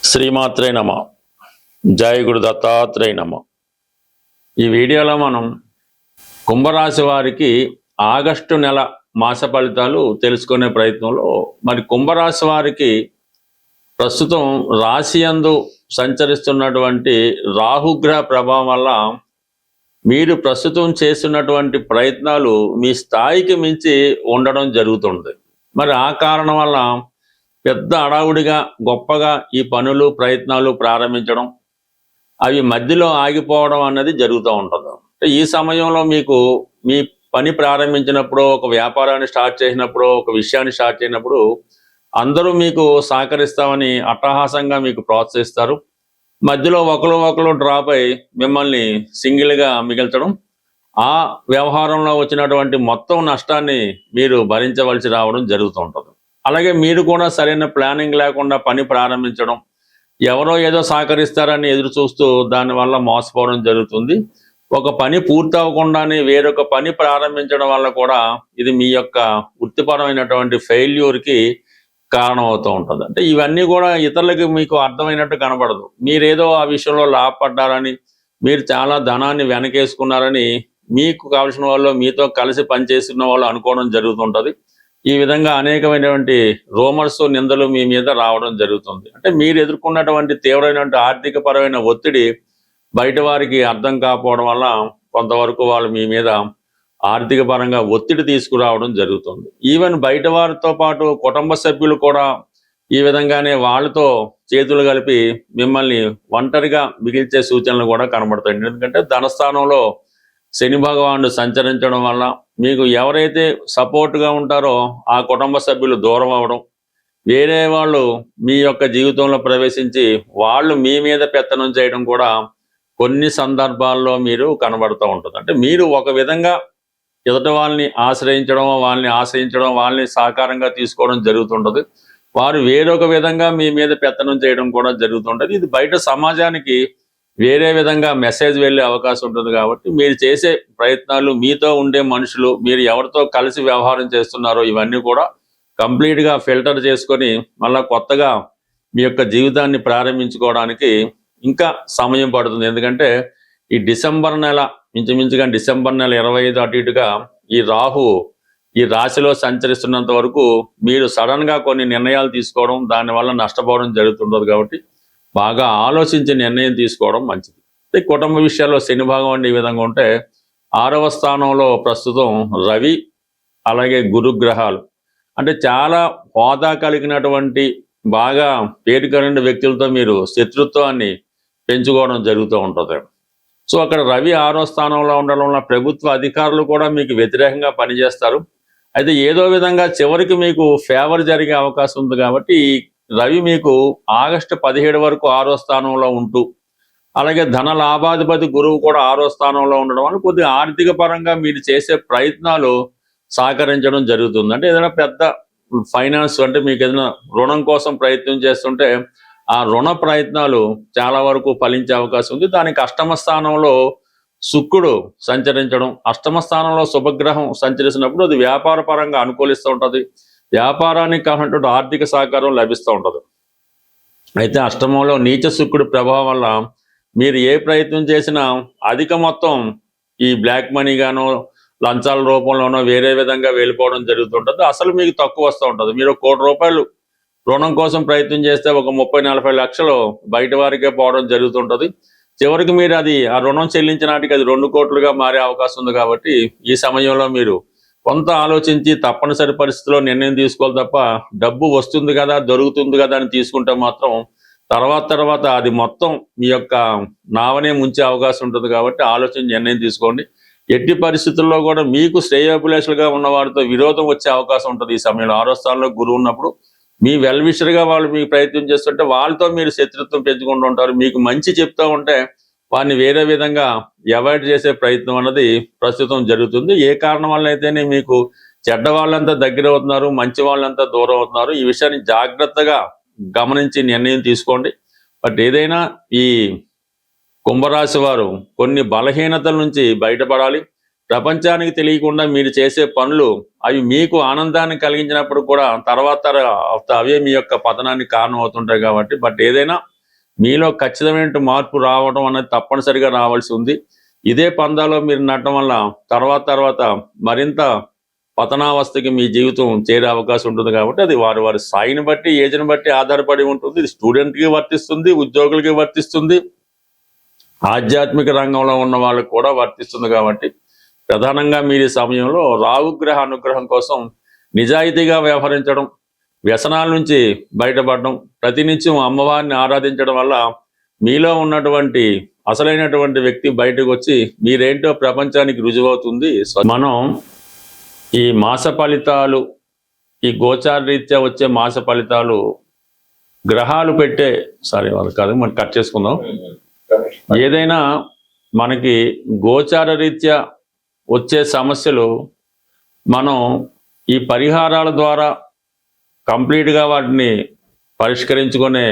శ్రీమాత్రే నమ. జయ గురు దత్తాత్రేయ నమ. ఈ వీడియోలో మనం కుంభరాశి వారికి ఆగస్టు నెల మాస ఫలితాలు తెలుసుకునే ప్రయత్నంలో మరి కుంభరాశి వారికి ప్రస్తుతం రాశి యందు సంచరిస్తున్నటువంటి రాహుగ్రహ ప్రభావం వల్ల మీరు ప్రస్తుతం చేస్తున్నటువంటి ప్రయత్నాలు మీ స్థాయికి మించి ఉండడం జరుగుతుంది. మరి ఆ కారణం వల్ల పెద్ద అడావుడిగా గొప్పగా ఈ పనులు ప్రయత్నాలు ప్రారంభించడం అవి మధ్యలో ఆగిపోవడం అన్నది జరుగుతూ ఉంటుంది. ఈ సమయంలో మీకు మీ పని ప్రారంభించినప్పుడు, ఒక వ్యాపారాన్ని స్టార్ట్ చేసినప్పుడు, ఒక విషయాన్ని స్టార్ట్ చేసినప్పుడు అందరూ మీకు సహకరిస్తామని అట్టహాసంగా మీకు ప్రోత్సహిస్తారు. మధ్యలో ఒకరు డ్రాప్ అయి మిమ్మల్ని సింగిల్గా మిగిల్చడం, ఆ వ్యవహారంలో వచ్చినటువంటి మొత్తం నష్టాన్ని మీరు భరించవలసి రావడం జరుగుతూ ఉంటుంది. అలాగే మీరు కూడా సరైన ప్లానింగ్ లేకుండా పని ప్రారంభించడం, ఎవరో ఏదో సహకరిస్తారని ఎదురు చూస్తూ దానివల్ల మోసపోవడం జరుగుతుంది. ఒక పని పూర్తి అవ్వకుండానే వేరొక పని ప్రారంభించడం వల్ల కూడా ఇది మీ యొక్క వృత్తిపరమైనటువంటి ఫెయిల్యూర్కి కారణమవుతూ ఉంటుంది. అంటే ఇవన్నీ కూడా ఇతరులకి మీకు అర్థమైనట్టు కనబడదు. మీరేదో ఆ విషయంలో లాభపడ్డారని, మీరు చాలా ధనాన్ని వెనకేసుకున్నారని మీకు కావాల్సిన వాళ్ళు, మీతో కలిసి పనిచేస్తున్న వాళ్ళు అనుకోవడం జరుగుతుంటుంది. ఈ విధంగా అనేకమైనటువంటి రూమర్స్, నిందలు మీ మీద రావడం జరుగుతుంది. అంటే మీరు ఎదుర్కొన్నటువంటి తీవ్రమైనటువంటి ఆర్థిక పరమైన ఒత్తిడి బయట వారికి అర్థం కాకపోవడం వల్ల కొంతవరకు వాళ్ళు మీ మీద ఆర్థిక పరంగా ఒత్తిడి తీసుకురావడం జరుగుతుంది. ఈవెన్ బయట వారితో పాటు కుటుంబ సభ్యులు కూడా ఈ విధంగానే వాళ్ళతో చేతులు కలిపి మిమ్మల్ని ఒంటరిగా మిగిల్చే సూచనలు కూడా కనబడతాయి. ఎందుకంటే ధనస్థానంలో శని భగవానుడు సంచరించడం వల్ల మీకు ఎవరైతే సపోర్ట్గా ఉంటారో ఆ కుటుంబ సభ్యులు దూరం అవ్వడం, వేరే వాళ్ళు మీ యొక్క జీవితంలో ప్రవేశించి వాళ్ళు మీ మీద పెత్తనం చేయడం కూడా కొన్ని సందర్భాల్లో మీరు కనబడుతూ ఉంటుంది. అంటే మీరు ఒక విధంగా ఎదుటి వాళ్ళని ఆశ్రయించడం, వాళ్ళని సహకారంగా తీసుకోవడం జరుగుతుంటుంది. వారు వేరొక విధంగా మీ మీద పెత్తనం చేయడం కూడా జరుగుతుంటుంది. ఇది బయట సమాజానికి వేరే విధంగా మెసేజ్ వెళ్ళే అవకాశం ఉంటుంది. కాబట్టి మీరు చేసే ప్రయత్నాలు, మీతో ఉండే మనుషులు, మీరు ఎవరితో కలిసి వ్యవహారం చేస్తున్నారో ఇవన్నీ కూడా కంప్లీట్గా ఫిల్టర్ చేసుకొని మళ్ళీ కొత్తగా మీ యొక్క జీవితాన్ని ప్రారంభించుకోవడానికి ఇంకా సమయం పడుతుంది. ఎందుకంటే ఈ డిసెంబర్ నెల, ఇంచుమించుగా డిసెంబర్ నెల 25 అటు ఇటుగా ఈ రాహు ఈ రాశిలో సంచరిస్తున్నంత వరకు మీరు సడన్గా కొన్ని నిర్ణయాలు తీసుకోవడం, దానివల్ల నష్టపోవడం జరుగుతుంటుంది. కాబట్టి బాగా ఆలోచించి నిర్ణయం తీసుకోవడం మంచిది. కుటుంబ విషయాల్లో శని భాగం ఈ విధంగా ఉంటే 6వ స్థానంలో ప్రస్తుతం రవి, అలాగే గురుగ్రహాలు. అంటే చాలా హోదా కలిగినటువంటి బాగా పేరు కలిగిన వ్యక్తులతో మీరు శత్రుత్వాన్ని పెంచుకోవడం జరుగుతూ ఉంటుంది. సో అక్కడ రవి 6వ స్థానంలో ఉండడం వల్ల ప్రభుత్వ అధికారులు కూడా మీకు వ్యతిరేకంగా పనిచేస్తారు. అయితే ఏదో విధంగా చివరికి మీకు ఫేవర్ జరిగే అవకాశం ఉంది. కాబట్టి రవి మీకు ఆగస్టు 17 వరకు 6వ స్థానంలో ఉంటూ, అలాగే ధన లాభాధిపతి గురువు కూడా 6వ స్థానంలో ఉండడం వల్ల కొద్దిగా ఆర్థిక పరంగా మీరు చేసే ప్రయత్నాలు సహకరించడం జరుగుతుంది. అంటే ఏదైనా పెద్ద ఫైనాన్స్, అంటే మీకు ఏదైనా రుణం కోసం ప్రయత్నం చేస్తుంటే ఆ రుణ ప్రయత్నాలు చాలా వరకు ఫలించే అవకాశం ఉంది. దానికి అష్టమ స్థానంలో శుక్రుడు సంచరించడం, అష్టమ స్థానంలో శుభగ్రహం సంచరిస్తున్నప్పుడు అది వ్యాపార పరంగా అనుకూలిస్తూ ఉంటుంది. వ్యాపారానికి కావాలంటే ఆర్థిక సహకారం లభిస్తూ ఉంటుంది. అయితే అష్టమంలో నీచ శుక్రుడి ప్రభావం వల్ల మీరు ఏ ప్రయత్నం చేసినా అధిక మొత్తం ఈ బ్లాక్ మనీ గానో, లంచాల రూపంలోనో వేరే విధంగా వెళ్ళిపోవడం జరుగుతుంటుంది. అసలు మీకు తక్కువ వస్తూ ఉంటుంది. మీరు ₹1,00,00,000 రుణం కోసం ప్రయత్నం చేస్తే ఒక 30-40 లక్షలు బయట వారికే పోవడం జరుగుతుంటుంది. చివరికి మీరు ఆ రుణం చెల్లించిన నాటికి అది 2 కోట్లుగా మారే అవకాశం ఉంది. కాబట్టి ఈ సమయంలో మీరు కొంత ఆలోచించి తప్పనిసరి పరిస్థితిలో నిర్ణయం తీసుకోవాలి తప్ప డబ్బు వస్తుంది కదా, దొరుకుతుంది కదా అని తీసుకుంటే మాత్రం తర్వాత అది మొత్తం మీ యొక్క నావనే ముంచే అవకాశం ఉంటుంది. కాబట్టి ఆలోచించి నిర్ణయం తీసుకోండి. ఎట్టి పరిస్థితుల్లో కూడా మీకు శ్రేయోభిలాషులుగా ఉన్న వారితో విరోధం వచ్చే అవకాశం ఉంటుంది. ఈ సమయంలో 6వ స్థానంలో గురువు ఉన్నప్పుడు మీ వెల్ విషర్గా వాళ్ళు మీకు ప్రయత్నం చేస్తుంటే వాళ్ళతో మీరు శత్రుత్వం పెంచుకుంటూ ఉంటారు. మీకు మంచి చెప్తూ ఉంటే వారిని వేరే విధంగా అవాయిడ్ చేసే ప్రయత్నం అన్నది ప్రస్తుతం జరుగుతుంది. ఏ కారణం వల్ల అయితేనే మీకు చెడ్డ వాళ్ళంతా దగ్గర అవుతున్నారు, మంచి వాళ్ళంతా దూరం అవుతున్నారు. ఈ విషయాన్ని జాగ్రత్తగా గమనించి నిర్ణయం తీసుకోండి. బట్ ఏదైనా ఈ కుంభరాశి వారు కొన్ని బలహీనతల నుంచి బయటపడాలి. ప్రపంచానికి తెలియకుండా మీరు చేసే పనులు అవి మీకు ఆనందాన్ని కలిగించినప్పుడు కూడా తర్వాత అవే మీ యొక్క పతనానికి కారణం అవుతుంటాయి. కాబట్టి బట్ ఏదైనా మీలో ఖచ్చితమైన మార్పు రావడం అనేది తప్పనిసరిగా రావాల్సి ఉంది. ఇదే పందాలో మీరు నడటం వల్ల తర్వాత మరింత పతనావస్థకి మీ జీవితం చేరే అవకాశం ఉంటుంది. కాబట్టి అది వారి వారి స్థాయిని బట్టి, ఏజ్ని బట్టి ఆధారపడి ఉంటుంది. ఇది స్టూడెంట్కి వర్తిస్తుంది, ఉద్యోగులకి వర్తిస్తుంది, ఆధ్యాత్మిక రంగంలో ఉన్న వాళ్ళకి కూడా వర్తిస్తుంది. కాబట్టి ప్రధానంగా మీరు ఈ సమయంలో రాహుగ్రహ అనుగ్రహం కోసం నిజాయితీగా వ్యవహరించడం, వ్యసనాల నుంచి బయటపడడం, ప్రతినిత్యం అమ్మవారిని ఆరాధించడం వల్ల మీలో ఉన్నటువంటి అసలైనటువంటి వ్యక్తి బయటకు వచ్చి మీరేంటో ప్రపంచానికి రుజువవుతుంది. మనం ఈ మాస ఫలితాలు, ఈ గోచార రీత్యా వచ్చే మాస ఫలితాలు గ్రహాలు పెట్టే వాళ్ళు కాదు, మనం కట్ చేసుకుందాం. ఏదైనా మనకి గోచార రీత్యా వచ్చే సమస్యలు మనం ఈ పరిహారాల ద్వారా కంప్లీట్గా వాటిని పరిష్కరించుకునే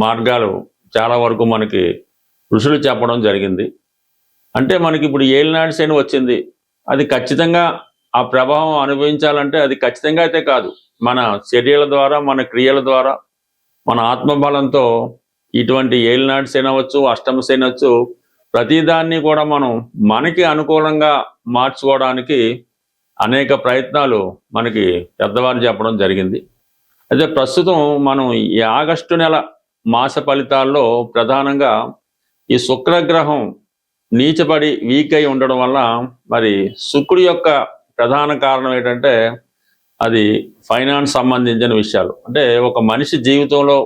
మార్గాలు చాలా వరకు మనకి ఋషులు చెప్పడం జరిగింది. అంటే మనకి ఇప్పుడు ఏలినాటి శని వచ్చింది, అది ఖచ్చితంగా ఆ ప్రభావం అనుభవించాలంటే అది ఖచ్చితంగా అయితే కాదు, మన చర్యల ద్వారా, మన క్రియల ద్వారా, మన ఆత్మబలంతో ఇటువంటి ఏలినాటి శని అవ్వచ్చు, అష్టమ శని అవచ్చు, ప్రతిదాన్ని కూడా మనం మనకి అనుకూలంగా మార్చుకోవడానికి అనేక ప్రయత్నాలు మనకి పెద్దవారు చెప్పడం జరిగింది. అయితే ప్రస్తుతం మనం ఈ ఆగస్టు నెల మాస ఫలితాల్లో ప్రధానంగా ఈ శుక్రగ్రహం నీచపడి వీక్ అయి ఉండడం వల్ల మరి శుక్రుడి యొక్క ప్రధాన కారణం ఏంటంటే అది ఫైనాన్స్ సంబంధించిన విషయాలు. అంటే ఒక మనిషి జీవితంలో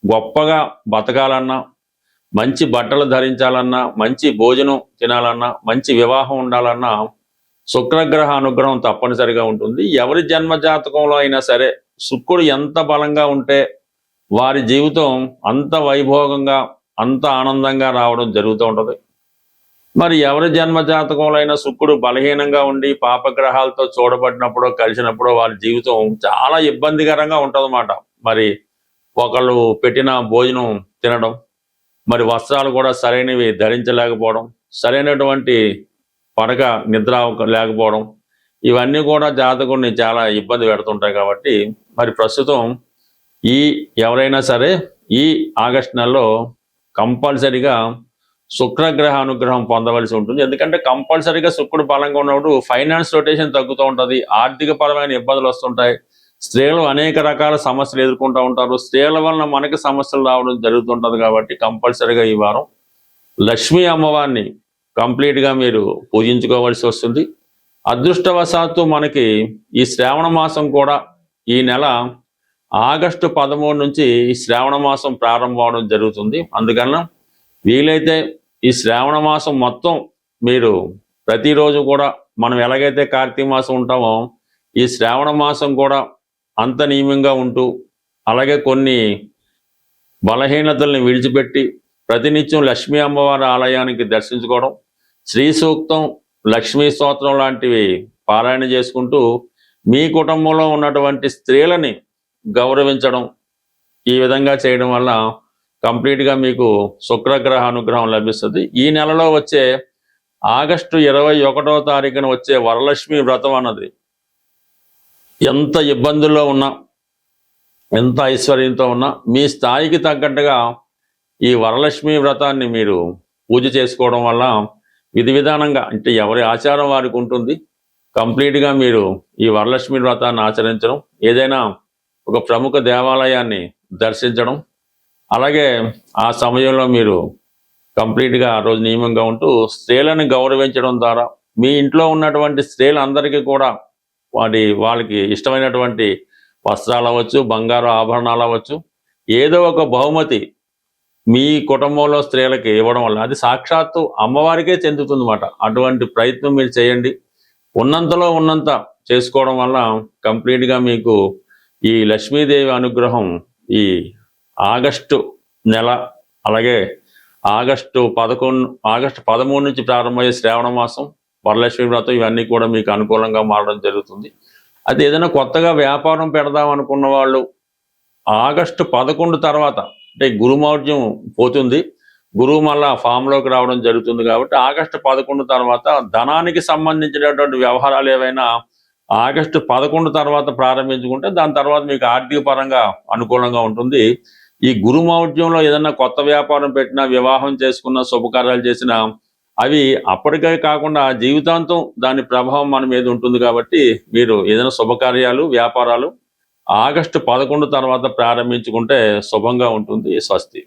గొప్పగా బతకాలన్నా, మంచి బట్టలు ధరించాలన్నా, మంచి భోజనం తినాలన్నా, మంచి వివాహం ఉండాలన్నా శుక్రగ్రహ అనుగ్రహం తప్పనిసరిగా ఉంటుంది. ఎవరి జన్మ జాతకంలో అయినా సరే శుక్రుడు ఎంత బలంగా ఉంటే వారి జీవితం అంత వైభోగంగా, అంత ఆనందంగా రావడం జరుగుతూ ఉంటుంది. మరి ఎవరి జన్మ జాతకంలో అయినా శుక్రుడు బలహీనంగా ఉండి పాపగ్రహాలతో చూడబడినప్పుడు, కలిసినప్పుడు వారి జీవితం చాలా ఇబ్బందికరంగా ఉంటుందన్నమాట. మరి ఒకళ్ళు పెట్టిన భోజనం తినడం, మరి వస్త్రాలు కూడా సరైనవి ధరించలేకపోవడం, సరైనటువంటి పడక నిద్ర లేకపోవడం, ఇవన్నీ కూడా జాతకుడిని చాలా ఇబ్బంది పెడుతుంటాయి. కాబట్టి మరి ప్రస్తుతం ఎవరైనా సరే ఈ ఆగస్టు నెలలో కంపల్సరిగా శుక్రగ్రహ అనుగ్రహం పొందవలసి ఉంటుంది. ఎందుకంటే కంపల్సరిగా శుక్రుడు బలంగా ఉన్నప్పుడు ఫైనాన్స్ రొటేషన్ తగ్గుతూ ఉంటుంది, ఆర్థిక పరమైన ఇబ్బందులు వస్తుంటాయి, స్త్రీలు అనేక రకాల సమస్యలు ఎదుర్కొంటూ ఉంటారు, స్త్రీల వలన మనకి సమస్యలు రావడం జరుగుతుంటుంది. కాబట్టి కంపల్సరిగా ఈ వారం లక్ష్మీ అమ్మవారిని కంప్లీట్గా మీరు పూజించుకోవాల్సి వస్తుంది. అదృష్టవశాత్తు మనకి ఈ శ్రావణ మాసం కూడా ఈ నెల ఆగస్టు 13 నుంచి ఈ శ్రావణ మాసం ప్రారంభం అవడం జరుగుతుంది. అందుకన్నా వీలైతే ఈ శ్రావణ మాసం మొత్తం మీరు ప్రతిరోజు కూడా, మనం ఎలాగైతే కార్తీక మాసం ఉంటామో ఈ శ్రావణ మాసం కూడా అంత నియమంగా ఉంటూ, అలాగే కొన్ని బలహీనతల్ని విడిచిపెట్టి ప్రతినిత్యం లక్ష్మీ అమ్మవారి ఆలయానికి దర్శించుకోవడం, శ్రీ సూక్తం, లక్ష్మీ స్తోత్రం లాంటివి పారాయణ చేసుకుంటూ మీ కుటుంబంలో ఉన్నటువంటి స్త్రీలని గౌరవించడం, ఈ విధంగా చేయడం వల్ల కంప్లీట్గా మీకు శుక్రగ్రహ అనుగ్రహం లభిస్తుంది. ఈ నెలలో వచ్చే ఆగస్టు 21వ తారీఖున వచ్చే వరలక్ష్మి వ్రతం అన్నది ఎంత ఇబ్బందుల్లో ఉన్నా, ఎంత ఐశ్వర్యంతో ఉన్నా మీ స్థాయికి తగ్గట్టుగా ఈ వరలక్ష్మి వ్రతాన్ని మీరు పూజ చేసుకోవడం వల్ల విధి విధానంగా, అంటే ఎవరి ఆచారం వారికి ఉంటుంది, కంప్లీట్గా మీరు ఈ వరలక్ష్మి వ్రతాన్ని ఆచరించడం, ఏదైనా ఒక ప్రముఖ దేవాలయాన్ని దర్శించడం, అలాగే ఆ సమయంలో మీరు కంప్లీట్గా ఆ రోజు నియమంగా ఉంటూ స్త్రీలను గౌరవించడం ద్వారా మీ ఇంట్లో ఉన్నటువంటి స్త్రీలందరికీ కూడా వాళ్ళకి ఇష్టమైనటువంటి వస్త్రాలు అవ్వచ్చు, బంగారు ఆభరణాలు అవ్వచ్చు, ఏదో ఒక బహుమతి మీ కుటుంబంలో స్త్రీలకి ఇవ్వడం వల్ల అది సాక్షాత్తు అమ్మవారికే చెందుతుంది అన్నమాట. అటువంటి ప్రయత్నం మీరు చేయండి. ఉన్నంతలో ఉన్నంత చేసుకోవడం వల్ల కంప్లీట్గా మీకు ఈ లక్ష్మీదేవి అనుగ్రహం ఈ ఆగస్టు నెల, అలాగే ఆగస్టు 13 నుంచి ప్రారంభమయ్యే శ్రావణ మాసం, వరలక్ష్మి వ్రతం, ఇవన్నీ కూడా మీకు అనుకూలంగా మారడం జరుగుతుంది. అది ఏదైనా కొత్తగా వ్యాపారం పెడదాం అనుకున్న వాళ్ళు ఆగస్టు 11 తర్వాత, అంటే గురుమౌర్యం పోతుంది, గురువు మళ్ళా ఫామ్లోకి రావడం జరుగుతుంది. కాబట్టి ఆగస్టు 11 తర్వాత ధనానికి సంబంధించినటువంటి వ్యవహారాలు ఏవైనా ఆగస్టు 11 తర్వాత ప్రారంభించుకుంటే దాని తర్వాత మీకు ఆర్థిక పరంగా అనుకూలంగా ఉంటుంది. ఈ గురుమౌఢ్యంలో ఏదన్నా కొత్త వ్యాపారం పెట్టినా, వివాహం చేసుకున్న, శుభకార్యాలు చేసినా అవి అప్పటికే కాకుండా జీవితాంతం దాని ప్రభావం మన మీద ఉంటుంది. కాబట్టి మీరు ఏదైనా శుభకార్యాలు, వ్యాపారాలు ఆగస్టు 11 తర్వాత ప్రారంభించుకుంటే శుభంగా ఉంటుంది. స్వస్తి.